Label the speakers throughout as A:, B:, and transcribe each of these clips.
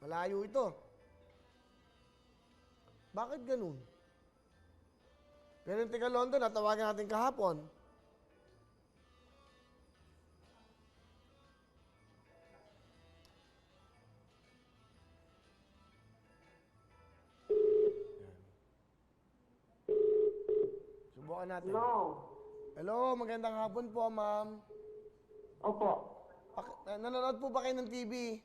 A: Malayo ito. Bakit ganun? Pero yung taga London, natawagan natin kahapon. Subukan natin.
B: Hello.
A: Hello, magandang hapon po, ma'am.
B: Opo.
A: Nanonood po ba kayo ng TV?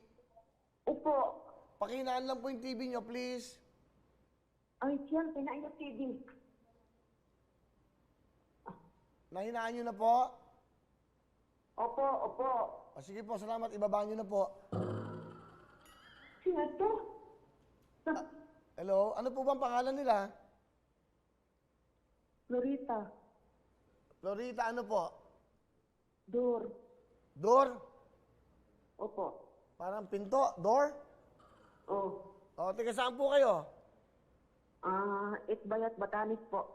B: Opo.
A: Pakinaan lang po yung TV nyo, please.
B: Ay, tiyan, pinaingat TV.
A: Nahinaan nyo na po?
B: Opo, opo.
A: O sige po, salamat. Ibaba nyo na po.
B: Sino to?
A: Hello, ano po bang pangalan nila?
B: Florita.
A: Florita, ano po?
B: Door.
A: Door?
B: Opo.
A: Parang pinto? Door?
B: Oh.
A: O, tiga saan po kayo?
B: Itbayat Batanes po.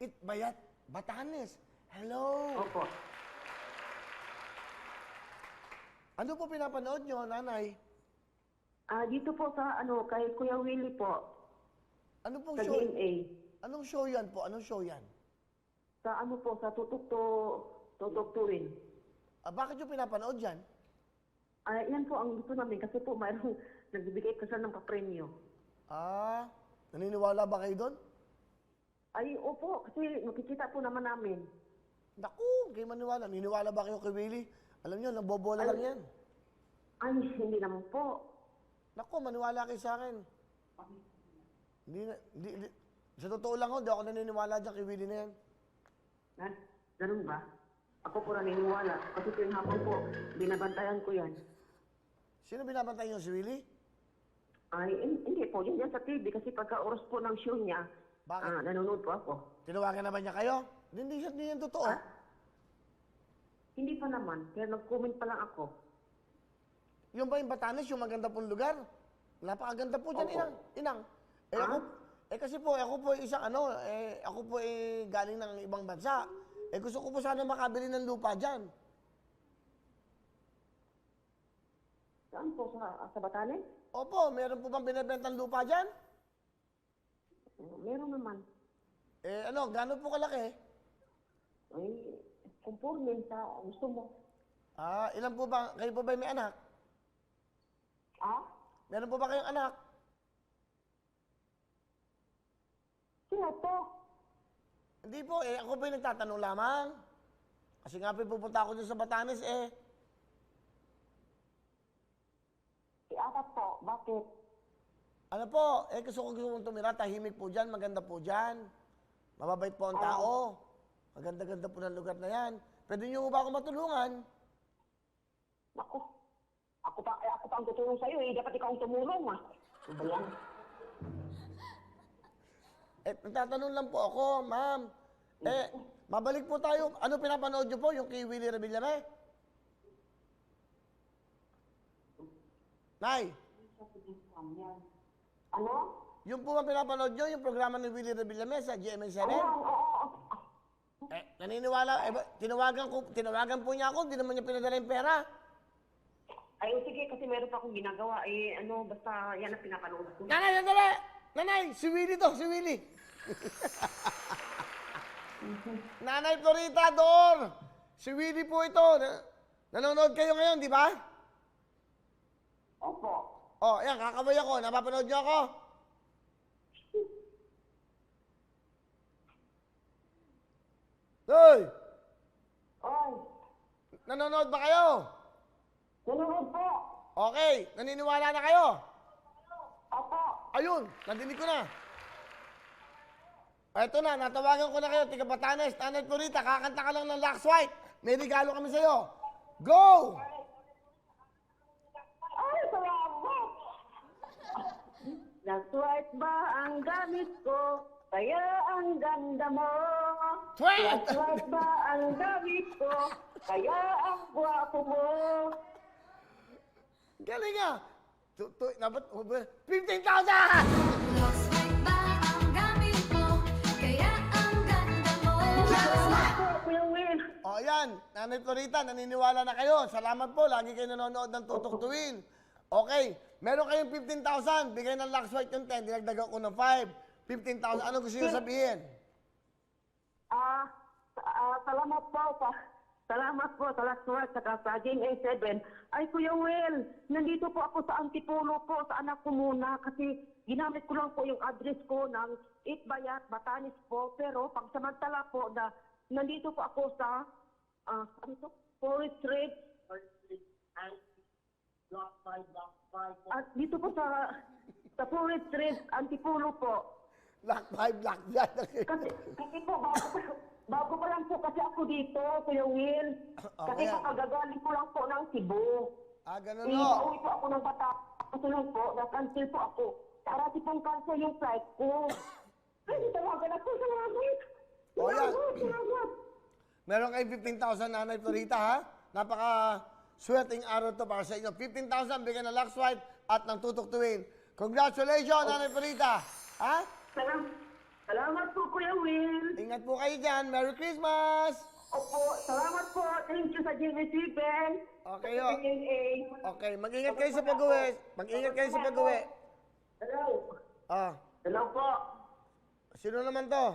A: Itbayat, Batanes. Hello.
B: Opo.
A: Ano po pinapanood nyo, nanay?
B: Dito po sa, kay Kuya Willie po.
A: Ano pong
B: Sa
A: show?
B: GMA.
A: Anong show yan po? Anong show yan?
B: Sa sa tutuktuin.
A: Bakit yung pinapanood yan?
B: Yan po ang gusto namin kasi po mayroong nagbibigay kasi ng papremyo.
A: Naniniwala ba kayo doon?
B: Ay, opo, kasi nakikita po naman namin.
A: Naku, kayo maniwala. Niniwala ba kayo kay Willie? Alam nyo, nabobola lang yan.
B: Ay, hindi naman po.
A: Naku, maniwala kayo sa akin. Hindi. Sa totoo lang ho, di ako naniniwala dyan kay Willie na yan.
B: Ganun ba? Ako po naniniwala. Kasi tuwing hapon po, binabantayan ko yan.
A: Sino binabantay nyo, si Willie?
B: Ay, hindi po. Yan sa TV. Kasi pagka oras po ng show niya,
A: Bakit?
B: nanonood po ako.
A: Tinawagan naman niya kayo? Hindi yan totoo.
B: Hindi pa naman. Kaya nag-comment pa lang ako.
A: Yung ba yung Batanes, yung maganda pong lugar? Napakaganda po dyan,
B: Opo.
A: inang. Kasi po, ako po ako po galing ng ibang bansa. Gusto ko po sana makabili ng lupa dyan.
B: Saan po? Sa Batanes?
A: Opo, meron po bang binibentang lupa dyan?
B: Meron naman.
A: Gano'n po kalaki?
B: Ay, conforme sa gusto mo.
A: Ilan po ba, kayo po ba may anak? Meron po ba kayong anak?
B: Sino to?
A: Hindi po, ako po yung nagtatanong lamang. Kasi nga po pupunta ako dyan sa Batanes
B: Si Atat po. Bakit?
A: Ano po, gusto kong tumira, tahimik po dyan, maganda po dyan. Mababait po ang tao. Maganda-ganda po ng lugar na yan. Pwede niyo ba ako matulungan?
B: Naku. Ako pa ang tutulong sa'yo eh. Dapat ikaw ang tumulong Ano ba yan?
A: Nagtatanong lang po ako, ma'am. Mabalik po tayo. Ano pinapanood niyo po? Yung kay Willie Revillame? Nay,
B: Ano?
A: yung po ba pinapanood niyo, yung programa ni Willie Revillame sa GMA7? Naniniwala, tinawagan po niya ako, hindi naman niya pinadala yung pera.
B: Ay, sige, kasi meron pa akong ginagawa. Basta yan ang pinapanood ko.
A: Nanay, sandali! Nanay, si Willie to, si Willie. Nanay Florita, Dor! Si Willie po ito. Nanonood kayo ngayon, di ba?
B: Opo.
A: Yan, kakabay ako. Napapanood niyo ako? Hoy!
B: Oy,
A: Nanonood ba kayo?
B: nanonood po.
A: Okay, naniniwala na kayo?
B: Opo.
A: Ayun, nadinig ko na. Ito na, natawagan ko na kayo, tiga Batanes, Nanay Florita, kakanta ka lang ng Lux White. May regalo kami sa'yo. Go!
B: Ay, salamat. Last white ba ang gamit ko? Kaya ang ganda mo.
A: Tweet!
B: Last white ba ang gamit ko? Kaya ang gwapo mo.
A: Galing ah! 15,000!
C: Lux white ba ang gamit mo? Kaya ang ganda mo.
B: Salamat po, Kuya Will.
A: Yan, Nanay Florita, naniniwala na kayo. Salamat po, lagi kayo nanonood ng Tutok Tuwin. Okay, meron kayong 15,000. Bigay ng Lux White yung 10. Dinagdagan ko ng 5. 15,000. Ano gusto niyo sabihin?
B: Salamat po sa last word saka sa GMA 7. Ay, Kuya Will, nandito po ako sa Antipolo po, sa anak ko muna kasi ginamit ko lang po yung address ko ng Itbayat, Batanes po. Pero pagsamantala po na nandito po ako sa Forest Ridge. At dito po sa Forest Ridge, Antipolo po.
A: Lock 5, lock dyan.
B: Kasi po, bago pa lang po kasi ako dito, Kuya Will. Kasi
A: Okay.
B: po, kagagaling ko lang po ng Cebu.
A: Ganun o.
B: Pauwi po ako ng bata. Kasunod po, na-cancel po ako. Para si pong cancel yung flight ko. Ay, tawagan ako, salamat.
A: O, yan.
B: Salamat.
A: Meron kayong 15,000, Nanay Florita, ha? Napaka-swerteng araw to para sa inyo. 15,000, bigyan ng Lux White at ng tutuktuin. Congratulations, Nanay Florita. Ha?
B: Salamat po, Kuya Will.
A: Ingat po kayo dyan. Merry Christmas!
B: Opo, salamat po. Thank you sa GMC Ben.
A: Okay, o. Okay, mag-ingat kayo sa pag-uwi. Mag-ingat kayo sa pag-uwi.
B: Hello.
A: Ah,
B: Hello po.
A: sino naman to?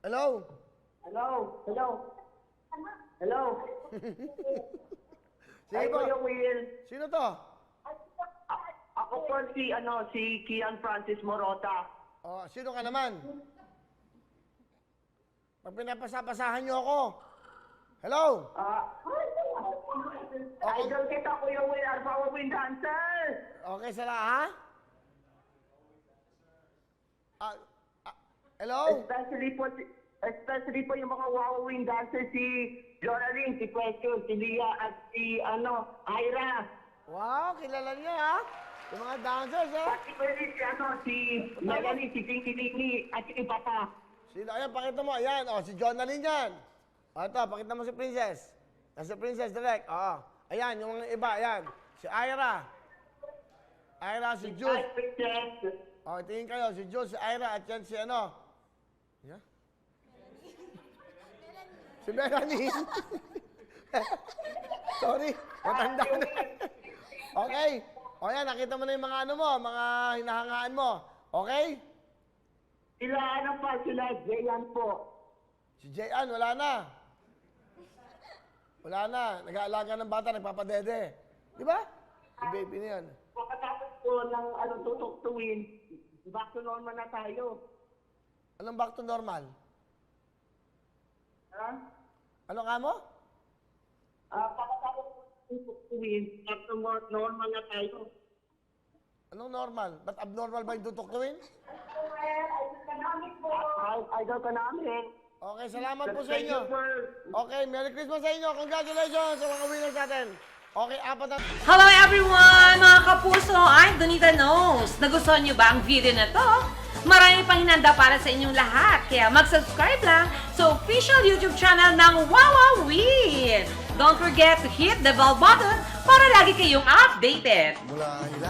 A: Hello?
B: Hello. Hello. Hello.
A: Sige
B: Ay,
A: po.
B: Kuya Will.
A: Sino to?
B: Ako po si Kian Francis Morota.
A: Oh, sino ka naman? Pag pinapasapasahan niyo ako. Hello?
B: Idol kita, Kuya Will, Arpawa Wind Dancer.
A: Okay sila, ha? Hello?
B: Especially po yung mga Wawa Wind Dancer, si Joraline, si Question, si Lia, at si, Ira.
A: Wow, kilala niyo, ha? Yung mga dancers, ha?
B: Pati po rin si Melanie, si Pinky Lini, at si Ipata.
A: Sino? Ayan, pakita mo. Ayan, oh, si Jonalyn yan. O, ito, pakita mo si Princess. Si Princess direct. Oo. Ayan, yung mga iba, ayan. Si Ira. Ira, si Jules.
B: Hi, Princess.
A: O, tingin kayo. Si Jules, si Ira, at yan si ano. Yeah? Si Melanie. Sorry, matanda na. Okay. O yan, nakita mo na yung mga ano mo, mga hinahangaan mo. Okay?
B: Sila Jayan po.
A: Si Jayan, wala na. Wala na. Nag-aalaga ng bata, nagpapadede. Di ba? Si baby na yan.
B: Pagkatapos po ng tutuktuin, back to normal na tayo.
A: Anong back to normal?
B: Ha?
A: Ano ka mo?
B: Pagkatapos po ng tutuktuin, back to normal na tayo.
A: Anong normal? Ba't abnormal ba yung tutuktuin?
B: Idol ka namin.
A: Okay, salamat po sa
B: Thank
A: inyo.
B: you, sir.
A: Okay, Merry Christmas sa inyo. Congratulations sa mga winners natin. Okay, 4 na.
D: Hello everyone! Mga kapuso, I'm Donita Knows. Nagustuhan niyo ba ang video na to? Marami pang hinanda para sa inyong lahat. Kaya mag-subscribe lang sa official YouTube channel ng Wawa Win. Don't forget to hit the bell button para lagi kayong updated.